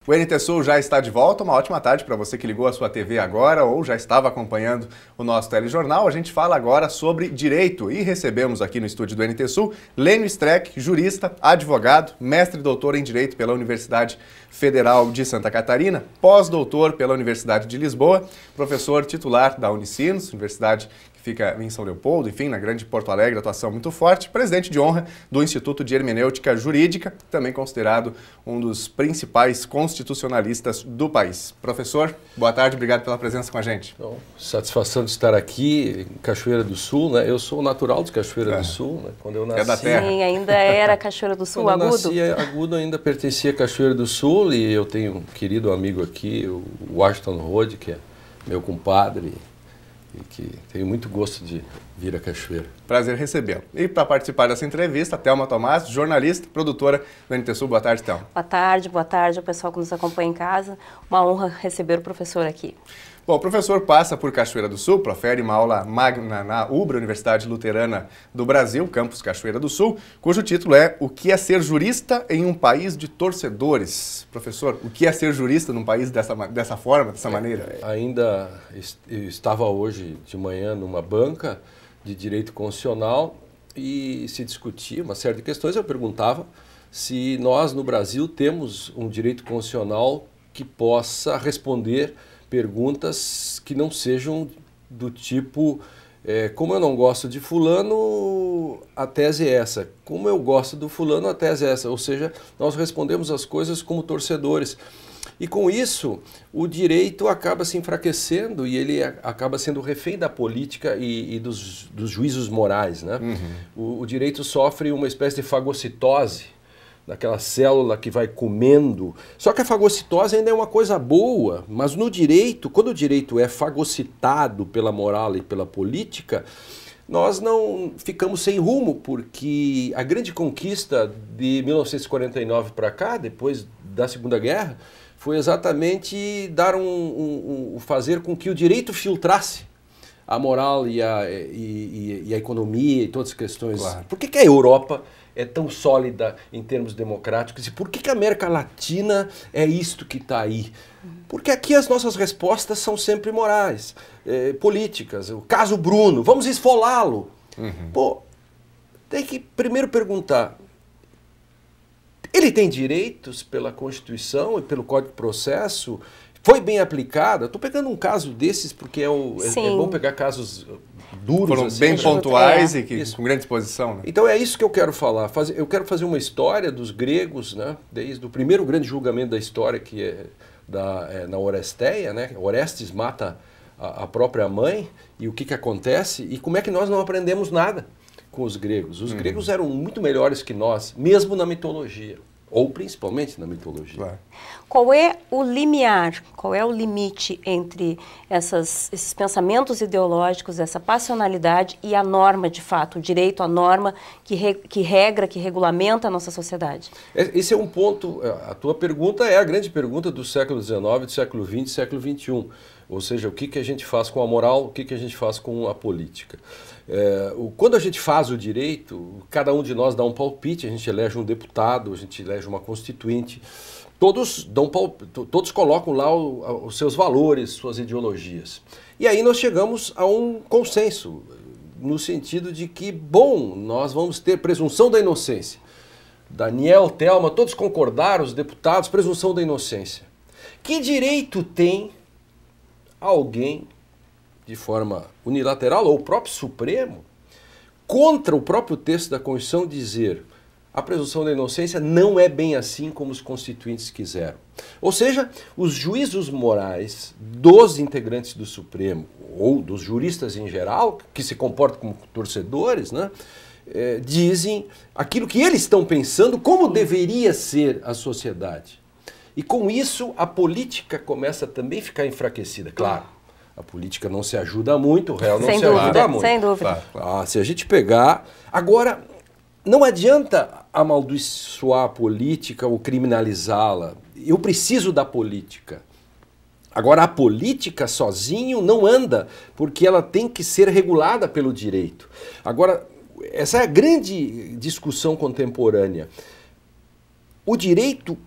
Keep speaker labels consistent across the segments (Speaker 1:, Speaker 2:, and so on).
Speaker 1: O NT Sul já está de volta, uma ótima tarde para você que ligou a sua TV agora ou já estava acompanhando o nosso telejornal. A gente fala agora sobre direito e recebemos aqui no estúdio do NT Sul Lênio Streck, jurista, advogado, mestre e doutor em Direito pela Universidade Federal de Santa Catarina, pós-doutor pela Universidade de Lisboa, professor titular da Unicinos, universidade que fica em São Leopoldo, enfim, na grande Porto Alegre, atuação muito forte, presidente de honra do Instituto de Hermenêutica Jurídica, também considerado um dos principais constitucionalistas do país. Professor, boa tarde, obrigado pela presença com a gente.
Speaker 2: Então, satisfação de estar aqui em Cachoeira do Sul, né? Eu sou natural de Cachoeira do Sul, né? Quando eu nasci...
Speaker 1: É da terra.
Speaker 3: Sim, ainda era Cachoeira do Sul,
Speaker 2: Quando
Speaker 3: Agudo?
Speaker 2: eu nasci, Agudo ainda pertencia a Cachoeira do Sul e eu tenho um querido amigo aqui, o Washington Rode, que é meu compadre e que tenho muito gosto de vir a Cachoeira.
Speaker 1: Prazer recebê-lo. E para participar dessa entrevista, Thelma Tomás, jornalista, produtora do NT Sul. Boa tarde, Thelma.
Speaker 3: Boa tarde ao pessoal que nos acompanha em casa. Uma honra receber o professor aqui.
Speaker 1: Bom, o professor passa por Cachoeira do Sul, profere uma aula magna na UBRA, Universidade Luterana do Brasil, campus Cachoeira do Sul, cujo título é O que é ser jurista em um país de torcedores? Professor, o que é ser jurista num país dessa forma, dessa maneira?
Speaker 2: Ainda eu estava hoje de manhã numa banca de direito constitucional e se discutia uma série de questões. Eu perguntava se nós no Brasil temos um direito constitucional que possa responder perguntas que não sejam do tipo como eu não gosto de fulano, a tese é essa. Como eu gosto do fulano, a tese é essa. Ou seja, nós respondemos as coisas como torcedores. E com isso, o direito acaba se enfraquecendo e ele acaba sendo refém da política e dos juízos morais, né? O direito sofre uma espécie de fagocitose, daquela célula que vai comendo. Só que a fagocitose ainda é uma coisa boa, mas no direito, quando o direito é fagocitado pela moral e pela política, nós não ficamos sem rumo, porque a grande conquista de 1949 para cá, depois da Segunda Guerra, foi exatamente dar fazer com que o direito filtrasse a moral e a economia e todas as questões.
Speaker 1: Claro.
Speaker 2: Por que a Europa é tão sólida em termos democráticos? E por que a América Latina é isto que está aí? Porque aqui as nossas respostas são sempre morais, políticas. O caso Bruno, vamos esfolá-lo. Pô, tem que primeiro perguntar, ele tem direitos pela Constituição e pelo Código de Processo? Foi bem aplicada? Estou pegando um caso desses porque é bom pegar casos duros.
Speaker 1: Foram
Speaker 2: assim,
Speaker 1: bem pontuais e
Speaker 2: isso.
Speaker 1: com grande exposição. Né?
Speaker 2: Então é isso que eu quero falar. Eu quero fazer uma história dos gregos, né? Desde o primeiro grande julgamento da história, que é na Oresteia, né? Orestes mata a própria mãe, e o que acontece, e como é que nós não aprendemos nada com os gregos. Os gregos eram muito melhores que nós, mesmo na mitologia. Ou principalmente na mitologia.
Speaker 1: Claro.
Speaker 3: Qual é o limiar, qual é o limite entre esses pensamentos ideológicos, essa passionalidade e a norma de fato, o direito à norma que regra, que regulamenta a nossa sociedade?
Speaker 2: Esse é um ponto, a tua pergunta é a grande pergunta do século XIX, do século XX, do século XXI. Ou seja, o que a gente faz com a moral, o que a gente faz com a política. Quando a gente faz o direito, cada um de nós dá um palpite, a gente elege um deputado, a gente elege uma constituinte, todos colocam lá os seus valores, suas ideologias. E aí nós chegamos a um consenso, no sentido de que, bom, nós vamos ter presunção da inocência. Daniel, Thelma, todos concordaram, os deputados, presunção da inocência. Que direito tem alguém, de forma unilateral, ou o próprio Supremo, contra o próprio texto da Constituição, dizer a presunção da inocência não é bem assim como os constituintes quiseram? Ou seja, os juízos morais dos integrantes do Supremo, ou dos juristas em geral, que se comportam como torcedores, né, dizem aquilo que eles estão pensando, como deveria ser a sociedade. E com isso a política começa também a ficar enfraquecida. Claro, a política não se ajuda muito, o real não se ajuda muito.
Speaker 3: Sem dúvida.
Speaker 2: Se a gente pegar... Agora, não adianta amaldiçoar a política ou criminalizá-la. Eu preciso da política. Agora, a política sozinho não anda, porque ela tem que ser regulada pelo direito. Agora, essa é a grande discussão contemporânea. O direito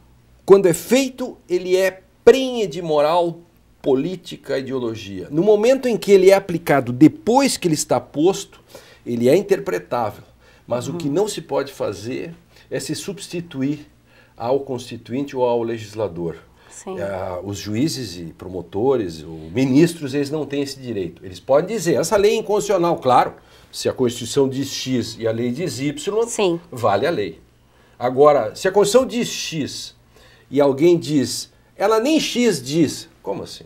Speaker 2: quando é feito, ele é prenhe de moral, política, ideologia. No momento em que ele é aplicado depois que ele está posto, ele é interpretável. Mas o que não se pode fazer é se substituir ao constituinte ou ao legislador. Os juízes e promotores, os ministros, eles não têm esse direito. Eles podem dizer, essa lei é inconstitucional, claro. Se a Constituição diz X e a lei diz Y,
Speaker 3: Sim.
Speaker 2: vale a lei. Agora, se a Constituição diz X e alguém diz, ela nem X diz, como assim?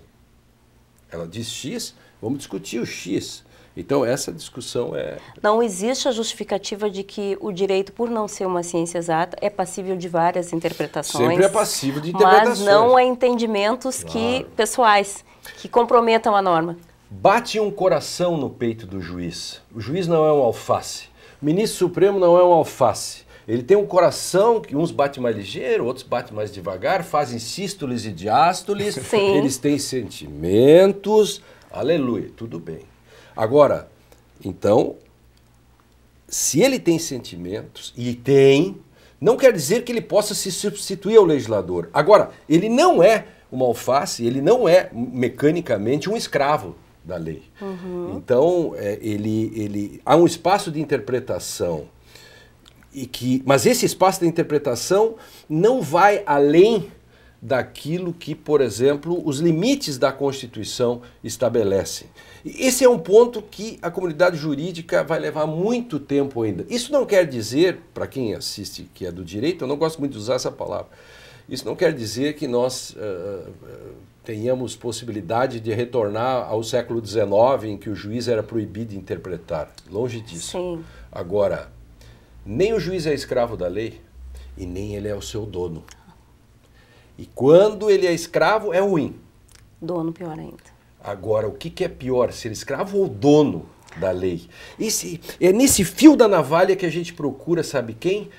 Speaker 2: Ela diz X, vamos discutir o X. Então, essa discussão é...
Speaker 3: Não existe a justificativa de que o direito, por não ser uma ciência exata, é passível de várias interpretações.
Speaker 2: Sempre é passível de interpretações.
Speaker 3: Mas não é entendimentos pessoais, que comprometam a norma.
Speaker 2: Bate um coração no peito do juiz. O juiz não é um alface. O ministro supremo não é um alface. Ele tem um coração que uns batem mais ligeiro, outros batem mais devagar, fazem sístoles e diástoles.
Speaker 3: Sim.
Speaker 2: Eles têm sentimentos. Aleluia, tudo bem. Agora, então, se ele tem sentimentos, e tem, não quer dizer que ele possa se substituir ao legislador. Agora, ele não é uma alface, ele não é mecanicamente um escravo da lei. Então, há um espaço de interpretação, mas esse espaço de interpretação não vai além daquilo que, por exemplo, os limites da Constituição estabelecem. Esse é um ponto que a comunidade jurídica vai levar muito tempo ainda. Isso não quer dizer, para quem assiste que é do direito, eu não gosto muito de usar essa palavra, isso não quer dizer que nós tenhamos possibilidade de retornar ao século XIX, em que o juiz era proibido de interpretar. Longe disso.
Speaker 3: Sim.
Speaker 2: Agora, nem o juiz é escravo da lei e nem ele é o seu dono. E quando ele é escravo, é ruim.
Speaker 3: Dono, pior ainda.
Speaker 2: Agora, o que é pior, ser escravo ou dono da lei? É nesse fio da navalha que a gente procura, sabe quem?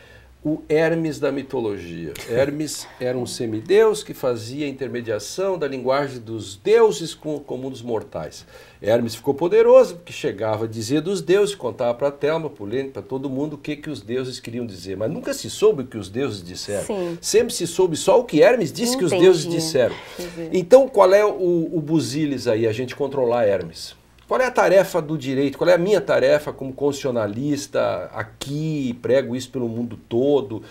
Speaker 2: O Hermes da mitologia. Hermes era um semideus que fazia a intermediação da linguagem dos deuses com o comum dos mortais. Hermes ficou poderoso porque chegava a dizer dos deuses, contava para Telma, para Lênin, para todo mundo o que os deuses queriam dizer. Mas nunca se soube o que os deuses disseram.
Speaker 3: Sim.
Speaker 2: Sempre se soube só o que Hermes disse que os deuses disseram. Então, qual é o busilis aí, a gente controlar Hermes? Qual é a tarefa do direito? Qual é a minha tarefa como constitucionalista aqui, prego isso pelo mundo todo,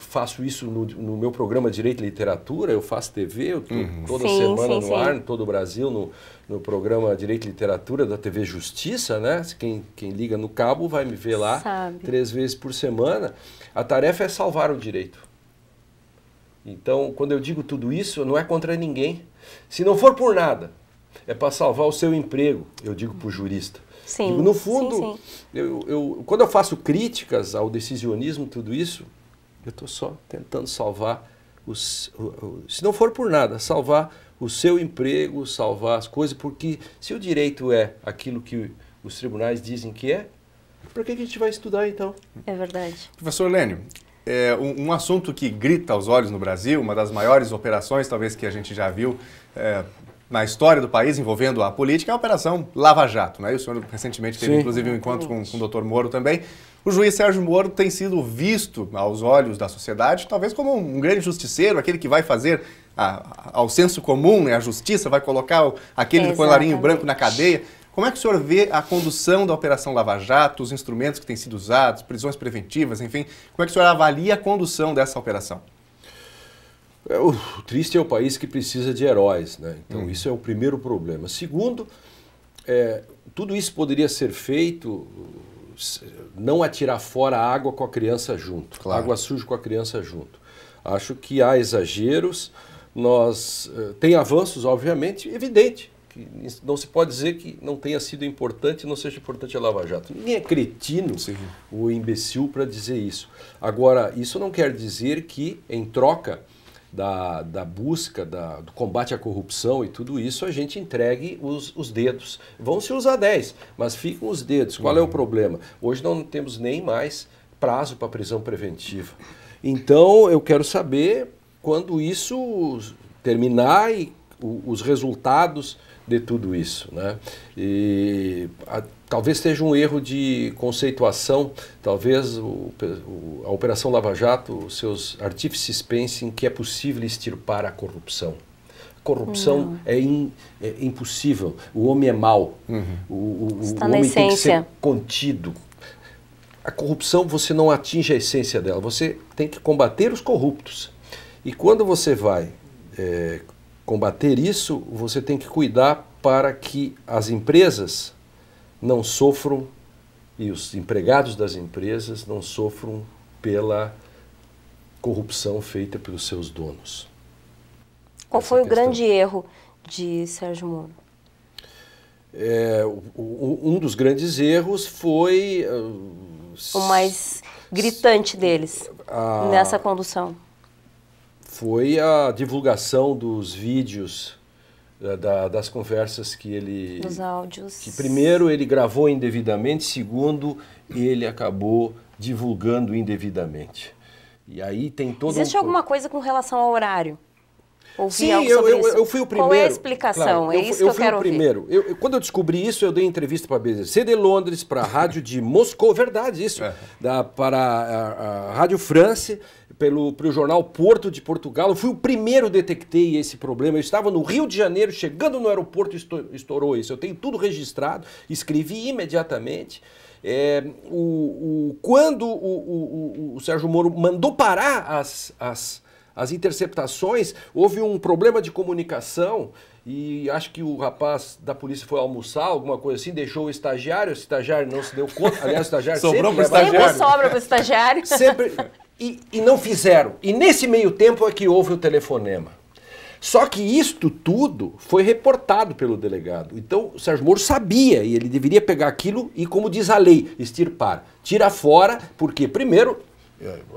Speaker 2: faço isso no meu programa Direito e Literatura, eu faço TV, eu estou toda semana no ar, em todo o Brasil, no programa Direito e Literatura da TV Justiça, né? Quem liga no cabo vai me ver lá 3 vezes por semana. A tarefa é salvar o direito. Então, quando eu digo tudo isso, não é contra ninguém. Se não for por nada, é para salvar o seu emprego, eu digo para o jurista.
Speaker 3: Sim,
Speaker 2: digo, no fundo,
Speaker 3: sim.
Speaker 2: Quando eu faço críticas ao decisionismo, tudo isso, eu estou só tentando salvar, se não for por nada, salvar o seu emprego, salvar as coisas, porque se o direito é aquilo que os tribunais dizem que é, para que a gente vai estudar então?
Speaker 3: É verdade.
Speaker 1: Professor Lênio, um assunto que grita aos olhos no Brasil, uma das maiores operações talvez que a gente já viu na história do país envolvendo a política, é a Operação Lava Jato. Né? E o senhor recentemente teve, inclusive, um encontro com o Dr. Moro também. O juiz Sérgio Moro tem sido visto aos olhos da sociedade, talvez como um grande justiceiro, aquele que vai fazer ao senso comum, né? A justiça, vai colocar aquele colarinho branco na cadeia. Como é que o senhor vê a condução da Operação Lava Jato, os instrumentos que têm sido usados, prisões preventivas, enfim? Como é que o senhor avalia a condução dessa operação?
Speaker 2: O triste é o país que precisa de heróis, né? Então isso é o primeiro problema. Segundo, tudo isso poderia ser feito, não atirar fora a água com a criança junto, claro. Água suja com a criança junto. Acho que há exageros, tem avanços, obviamente, evidente. Que não se pode dizer que não tenha sido importante, não seja importante a Lava Jato. Ninguém é cretino ou imbecil para dizer isso. Agora, isso não quer dizer que, em troca da busca, do combate à corrupção e tudo isso, a gente entregue os dedos. Vão se usar 10, mas ficam os dedos. Qual é o problema? Hoje não temos nem mais prazo para prisão preventiva. Então, eu quero saber quando isso terminar e os resultados de tudo isso, né? E talvez seja um erro de conceituação, talvez a Operação Lava Jato, os seus artífices pensem que é possível extirpar a corrupção. A corrupção é impossível, o homem é mau, o homem tem que ser contido. A corrupção, você não atinge a essência dela, você tem que combater os corruptos. E quando você vai combater isso, você tem que cuidar para que as empresas não sofram, e os empregados das empresas não sofram pela corrupção feita pelos seus donos.
Speaker 3: Qual foi o grande erro de Sérgio Moro?
Speaker 2: Um dos grandes erros foi...
Speaker 3: o mais gritante deles nessa condução.
Speaker 2: Foi a divulgação dos vídeos, das conversas que ele...
Speaker 3: Dos áudios.
Speaker 2: Que primeiro ele gravou indevidamente, segundo ele acabou divulgando indevidamente. E aí tem todo
Speaker 3: Existe alguma coisa com relação ao horário?
Speaker 2: Sim, eu fui o primeiro.
Speaker 3: Qual é a explicação?
Speaker 2: Claro,
Speaker 3: é isso que eu quero ouvir.
Speaker 2: Quando eu descobri isso, eu dei entrevista para a BBC de Londres, para a Rádio de Moscou, verdade isso, para a Rádio France, para o jornal Porto de Portugal. Eu fui o primeiro, detectei esse problema. Eu estava no Rio de Janeiro, chegando no aeroporto, estourou isso. Eu tenho tudo registrado, escrevi imediatamente. Quando o Sérgio Moro mandou parar as interceptações, houve um problema de comunicação e acho que o rapaz da polícia foi almoçar, alguma coisa assim, deixou o estagiário não se deu conta, aliás, o estagiário
Speaker 1: sobrou
Speaker 2: sempre
Speaker 3: sobra para o estagiário.
Speaker 2: Sempre, e não fizeram. E nesse meio tempo é que houve o telefonema. Só que isto tudo foi reportado pelo delegado. Então o Sérgio Moro sabia e ele deveria pegar aquilo e, como diz a lei, extirpar. Tira fora, porque primeiro...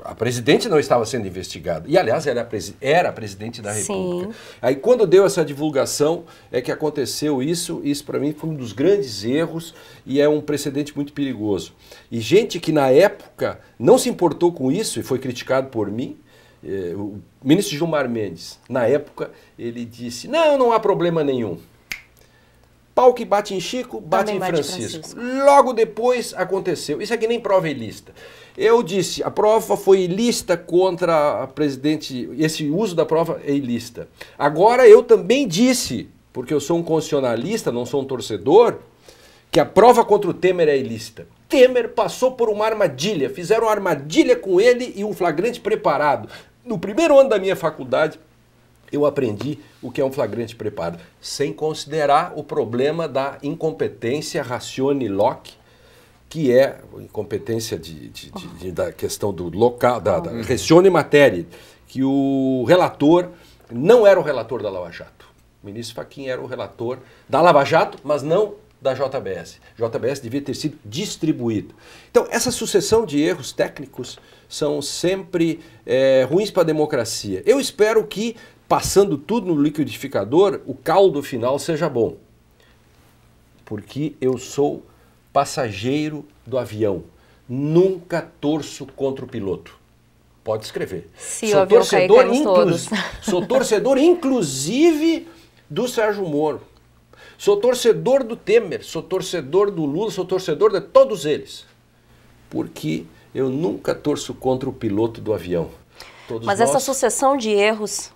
Speaker 2: a presidente não estava sendo investigada. E, aliás, ela era a presidente da República.
Speaker 3: Sim.
Speaker 2: Aí, quando deu essa divulgação, é que aconteceu isso. Isso, para mim, foi um dos grandes erros e é um precedente muito perigoso. E gente que, na época, não se importou com isso e foi criticado por mim, o ministro Gilmar Mendes, na época, ele disse, não há problema nenhum. Pau que bate em Chico, bate em Francisco. Logo depois aconteceu. Isso é que nem prova ilícita. Eu disse, a prova foi ilícita contra a presidente, esse uso da prova é ilícita. Agora eu também disse, porque eu sou um constitucionalista, não sou um torcedor, que a prova contra o Temer é ilícita. Temer passou por uma armadilha, fizeram uma armadilha com ele e um flagrante preparado. No primeiro ano da minha faculdade, eu aprendi o que é um flagrante preparado, sem considerar o problema da incompetência ratione loci, que é a incompetência da questão do local, da ratione materia, que o relator não era o relator da Lava Jato. O ministro Fachin era o relator da Lava Jato, mas não da JBS. JBS devia ter sido distribuído. Então, essa sucessão de erros técnicos são sempre ruins para a democracia. Eu espero que, passando tudo no liquidificador, o caldo final seja bom. Porque eu sou passageiro do avião. Nunca torço contra o piloto. Pode escrever.
Speaker 3: Sou torcedor,
Speaker 2: sou torcedor, inclusive, do Sérgio Moro. Sou torcedor do Temer, sou torcedor do Lula, sou torcedor de todos eles. Porque eu nunca torço contra o piloto do avião.
Speaker 3: Mas essa sucessão de erros,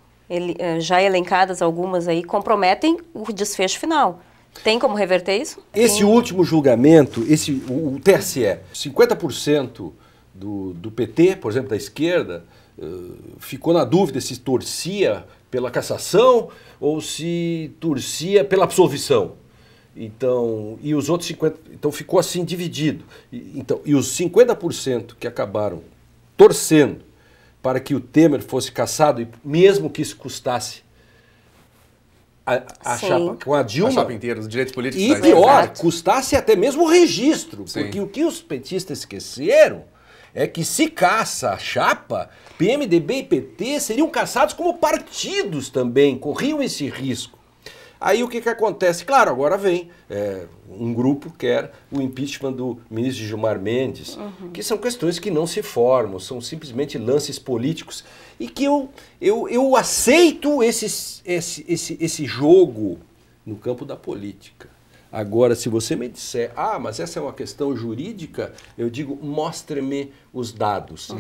Speaker 3: já elencadas algumas aí, comprometem o desfecho final. Tem como reverter isso?
Speaker 2: Esse último julgamento, o TSE, 50% do PT, por exemplo, da esquerda, ficou na dúvida se torcia pela cassação ou se torcia pela absolvição. Então, e os outros 50%, então ficou assim dividido. E os 50% que acabaram torcendo para que o Temer fosse cassado, e mesmo que isso custasse a chapa com a Dilma,
Speaker 1: a chapa inteira, os direitos políticos.
Speaker 2: E pior, custasse até mesmo o registro. Sim. Porque o que os petistas esqueceram é que se caça a chapa, PMDB e PT seriam caçados como partidos também, corriam esse risco. Aí o que acontece? Claro, agora vem um grupo que quer o impeachment do ministro Gilmar Mendes, que são questões que não se formam, são simplesmente lances políticos, e que eu aceito esse jogo no campo da política. Agora, se você me disser, mas essa é uma questão jurídica, eu digo, mostre-me os dados.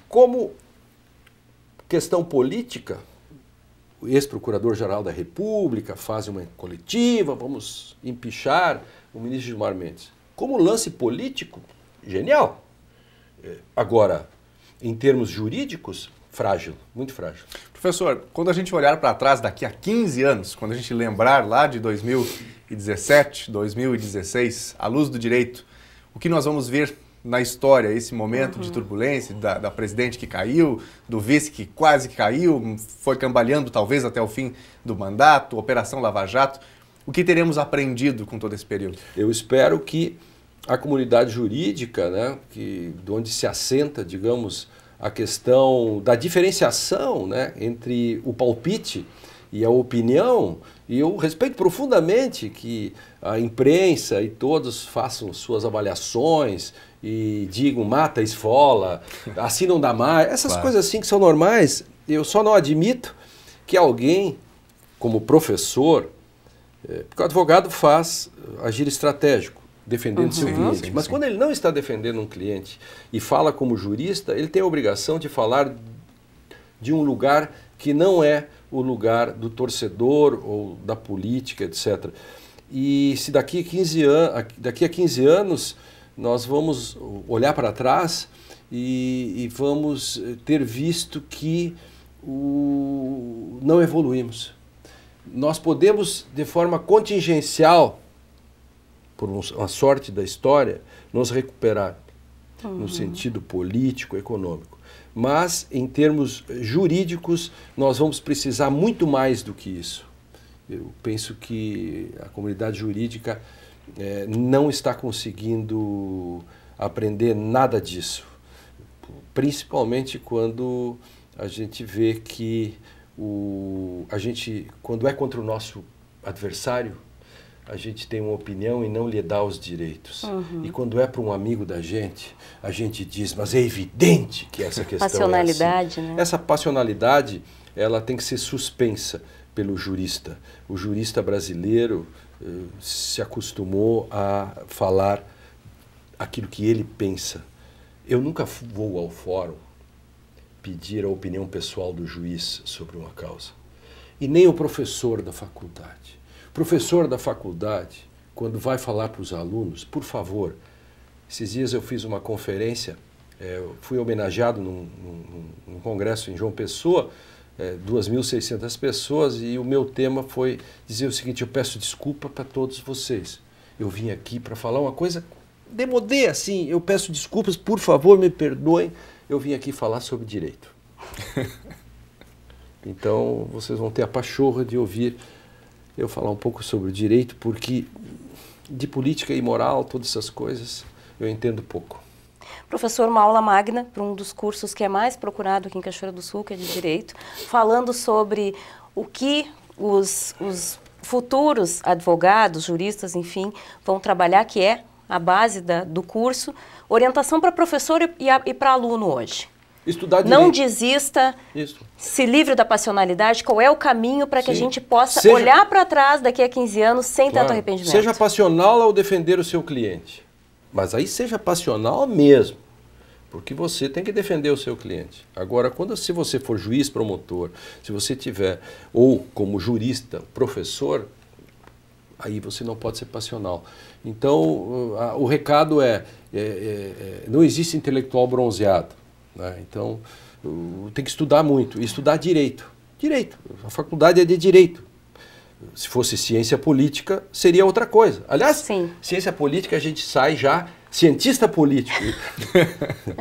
Speaker 2: Como questão política, o ex-procurador-geral da República faz uma coletiva, vamos empichar o ministro Gilmar Mendes. Como lance político, genial. Agora, em termos jurídicos, frágil, muito frágil.
Speaker 1: Professor, quando a gente olhar para trás daqui a 15 anos, quando a gente lembrar lá de 2017, 2016, à luz do direito, o que nós vamos ver na história, esse momento de turbulência, da presidente que caiu, do vice que quase que caiu, foi cambaleando talvez até o fim do mandato, Operação Lava Jato, o que teremos aprendido com todo esse período?
Speaker 2: Eu espero que a comunidade jurídica, né, de onde se assenta, digamos, a questão da diferenciação, né, entre o palpite e a opinião, e eu respeito profundamente que a imprensa e todos façam suas avaliações e digam mata, esfola, assim não dá mais, essas coisas assim que são normais. Eu só não admito que alguém, como professor, porque o advogado faz agir estratégico, defendendo seu cliente. Mas quando ele não está defendendo um cliente e fala como jurista, ele tem a obrigação de falar de um lugar que não é o lugar do torcedor ou da política, etc. E se daqui a 15 anos nós vamos olhar para trás e vamos ter visto que não evoluímos. Nós podemos, de forma contingencial, por uma sorte da história, nos recuperar no sentido político, econômico. Mas, em termos jurídicos, nós vamos precisar muito mais do que isso. Eu penso que a comunidade jurídica não está conseguindo aprender nada disso. Principalmente quando a gente vê que quando é contra o nosso adversário, a gente tem uma opinião e não lhe dá os direitos. E quando é para um amigo da gente, a gente diz, mas é evidente que essa questão
Speaker 3: passionalidade,
Speaker 2: é assim.
Speaker 3: Né?
Speaker 2: Essa passionalidade, ela tem que ser suspensa pelo jurista. O jurista brasileiro se acostumou a falar aquilo que ele pensa. Eu nunca vou ao fórum pedir a opinião pessoal do juiz sobre uma causa. E nem o professor da faculdade. Professor da faculdade, quando vai falar para os alunos, por favor, esses dias eu fiz uma conferência, fui homenageado num congresso em João Pessoa, 2.600 pessoas, e o meu tema foi dizer o seguinte, eu peço desculpa para todos vocês. Eu vim aqui para falar uma coisa, demodê assim, eu peço desculpas, por favor, me perdoem, eu vim aqui falar sobre direito. Então, vocês vão ter a pachorra de ouvir eu falar um pouco sobre o direito, porque de política e moral, todas essas coisas, eu entendo pouco.
Speaker 3: Professor, uma aula magna para um dos cursos que é mais procurado aqui em Cachoeira do Sul, que é de Direito, falando sobre o que os futuros advogados, juristas, enfim, vão trabalhar, que é a base do curso, orientação para professor e para aluno hoje.
Speaker 2: Estudar direito.
Speaker 3: Não desista, se livre da passionalidade, qual é o caminho para que a gente possa olhar para trás daqui a 15 anos sem tanto arrependimento.
Speaker 2: Seja passional ao defender o seu cliente, mas aí seja passional mesmo, porque você tem que defender o seu cliente. Agora, se você for juiz, promotor, se você tiver, ou como jurista, professor, aí você não pode ser passional. Então, o recado não existe intelectual bronzeado. Então, tem que estudar muito, e estudar direito. Direito, a faculdade é de direito. Se fosse ciência política, seria outra coisa. Aliás, ciência política a gente sai já cientista político.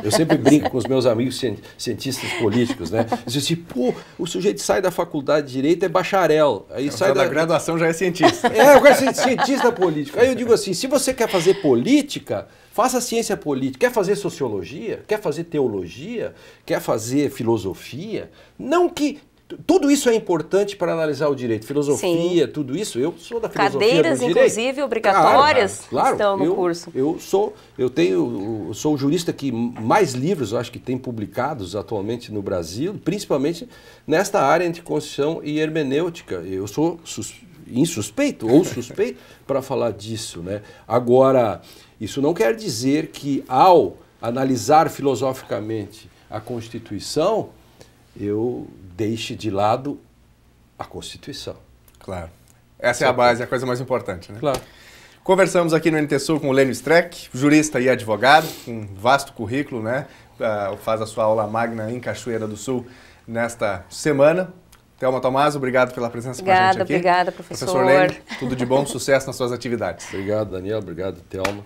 Speaker 2: Eu sempre brinco com os meus amigos cientistas políticos, né? Diz assim, pô, o sujeito sai da faculdade de direito é bacharel. Aí sai
Speaker 1: da graduação já é cientista.
Speaker 2: Eu quero ser cientista político. Aí eu digo assim, se você quer fazer política, faça ciência política. Quer fazer sociologia? Quer fazer teologia? Quer fazer filosofia? Não que... Tudo isso é importante para analisar o direito. Filosofia, tudo isso. Eu sou da filosofia
Speaker 3: Cadeiras,
Speaker 2: do direito.
Speaker 3: Inclusive, obrigatórias estão no curso.
Speaker 2: Eu sou o jurista que mais livros, eu acho que tem publicados atualmente no Brasil, principalmente nesta área entre Constituição e hermenêutica. Eu sou insuspeito ou suspeito para falar disso, né? Agora, isso não quer dizer que ao analisar filosoficamente a Constituição, eu deixe de lado a Constituição.
Speaker 1: Claro. Essa é a base, a coisa mais importante, né?
Speaker 2: Claro.
Speaker 1: Conversamos aqui no NT Sul com o Lênio Streck, jurista e advogado, com um vasto currículo, né? Faz a sua aula magna em Cachoeira do Sul nesta semana. Thelma Tomaso, obrigado pela presença com a gente aqui.
Speaker 3: Obrigada, professor.
Speaker 1: Professor Lênio, tudo de bom, sucesso nas suas atividades.
Speaker 2: Obrigado, Daniel. Obrigado, Thelma.